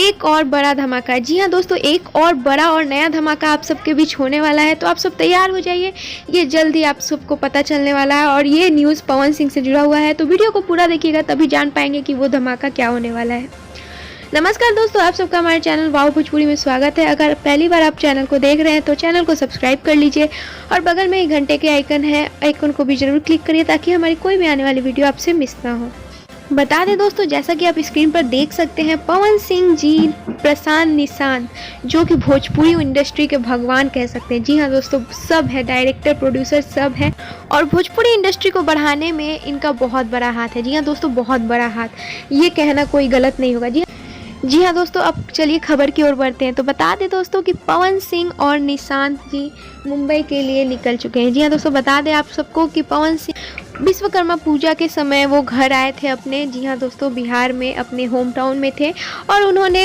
एक और बड़ा धमाका। जी हाँ दोस्तों, एक और बड़ा और नया धमाका आप सबके बीच होने वाला है, तो आप सब तैयार हो जाइए। ये जल्दी आप सबको पता चलने वाला है और ये न्यूज़ पवन सिंह से जुड़ा हुआ है, तो वीडियो को पूरा देखिएगा तभी जान पाएंगे कि वो धमाका क्या होने वाला है। नमस्कार दोस्तों, आप सबका हमारे चैनल वाव भोजपुरी में स्वागत है। अगर पहली बार आप चैनल को देख रहे हैं तो चैनल को सब्सक्राइब कर लीजिए और बगल में एक घंटे के आइकन है, आइकन को भी जरूर क्लिक करिए ताकि हमारी कोई भी आने वाली वीडियो आपसे मिस ना हो। बता दें दोस्तों, जैसा कि आप स्क्रीन पर देख सकते हैं, पवन सिंह जी प्रशांत नीसान जो कि भोजपुरी इंडस्ट्री के भगवान कह सकते हैं। जी हाँ दोस्तों, सब है, डायरेक्टर प्रोड्यूसर सब है और भोजपुरी इंडस्ट्री को बढ़ाने में इनका बहुत बड़ा हाथ है। जी हाँ दोस्तों, बहुत बड़ा हाथ, ये कहना कोई गलत नहीं होगा। जी हाँ दोस्तों, अब चलिए खबर की ओर बढ़ते हैं। तो बता दें दोस्तों कि पवन सिंह और निशांत जी मुंबई के लिए निकल चुके हैं। जी हाँ दोस्तों, बता दें आप सबको कि पवन सिंह विश्वकर्मा पूजा के समय वो घर आए थे अपने, जी हाँ दोस्तों, बिहार में अपने होम टाउन में थे और उन्होंने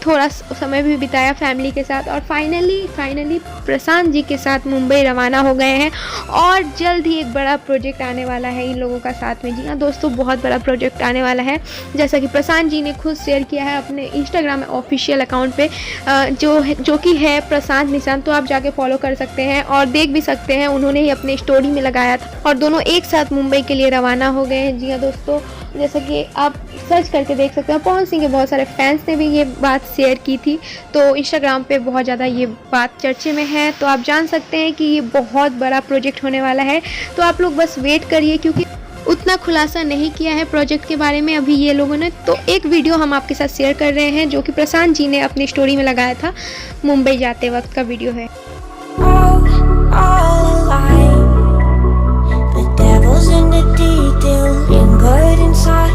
थोड़ा समय भी बिताया फैमिली के साथ और फाइनली प्रशांत जी के साथ मुंबई रवाना हो गए हैं और जल्द ही एक बड़ा प्रोजेक्ट आने वाला है इन लोगों का साथ में। जी हाँ दोस्तों, बहुत बड़ा प्रोजेक्ट आने वाला है, जैसा कि प्रशांत जी ने खुद शेयर किया है अपने इंस्टाग्राम ऑफिशियल अकाउंट पे, जो कि है प्रशांत निशांत, तो आप जाके फॉलो कर सकते हैं और देख भी सकते हैं, उन्होंने ही अपने स्टोरी में लगाया था और दोनों एक साथ मुंबई के लिए रवाना हो गए हैं। जी हाँ दोस्तों, जैसा कि आप सर्च करके देख सकते हैं, पवन सिंह के बहुत सारे फैंस ने भी ये बात शेयर की थी, तो इंस्टाग्राम पे बहुत ज़्यादा ये बात चर्चे में है, तो आप जान सकते हैं कि ये बहुत बड़ा प्रोजेक्ट होने वाला है। तो आप लोग बस वेट करिए, क्योंकि उतना खुलासा नहीं किया है प्रोजेक्ट के बारे में अभी ये लोगों ने। तो एक वीडियो हम आपके साथ शेयर कर रहे हैं जो कि प्रशांत जी ने अपनी स्टोरी में लगाया था, मुंबई जाते वक्त का वीडियो है। In the detail, lingered inside.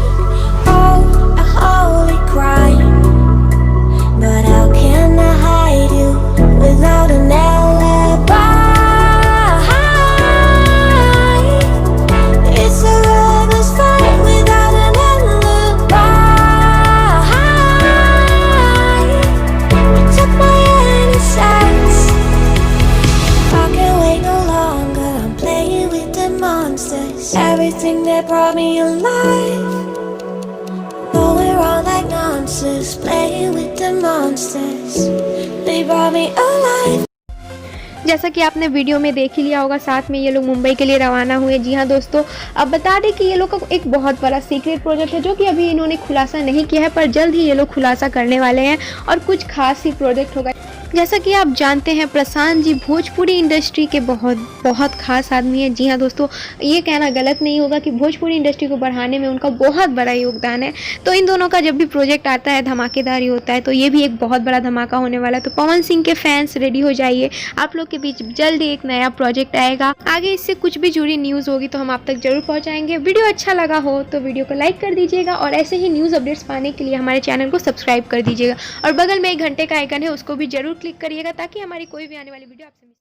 Oh, a holy crime. But how can I hide you without an alibi? It's a lover's fight without an alibi. You took my innocence. I can't wait no longer. I'm playing with the monsters. Everything that brought me alive, going wrong like monsters, playing with the monsters. They brought me alive. जैसा कि आपने video में देख ही लिया होगा, साथ में ये लोग मुंबई के लिए रवाना हुए। जी हाँ दोस्तों, अब बता दें कि ये लोग का एक बहुत बड़ा सीक्रेट प्रोजेक्ट है जो कि अभी इन्होंने खुलासा नहीं किया है, पर जल्द ही ये लोग खुलासा करने वाले हैं और कुछ खास ही प्रोजेक्ट होगा। जैसा कि आप जानते हैं, प्रशांत जी भोजपुरी इंडस्ट्री के बहुत खास आदमी है। जी हाँ दोस्तों, ये कहना गलत नहीं होगा कि भोजपुरी इंडस्ट्री को बढ़ाने में उनका बहुत बड़ा योगदान है। तो इन दोनों का जब भी प्रोजेक्ट आता है धमाकेदार ही होता है, तो ये भी एक बहुत बड़ा धमाका होने वाला है। तो पवन सिंह के फैंस रेडी हो जाइए, आप लोग के बीच जल्द ही एक नया प्रोजेक्ट आएगा। आगे इससे कुछ भी जुड़ी न्यूज़ होगी तो हम आप तक जरूर पहुँचाएंगे। वीडियो अच्छा लगा हो तो वीडियो को लाइक कर दीजिएगा और ऐसे ही न्यूज़ अपडेट्स पाने के लिए हमारे चैनल को सब्सक्राइब कर दीजिएगा और बगल में एक घंटे का आइकन है, उसको भी जरूर क्लिक करिएगा ताकि हमारी कोई भी आने वाली वीडियो आपसे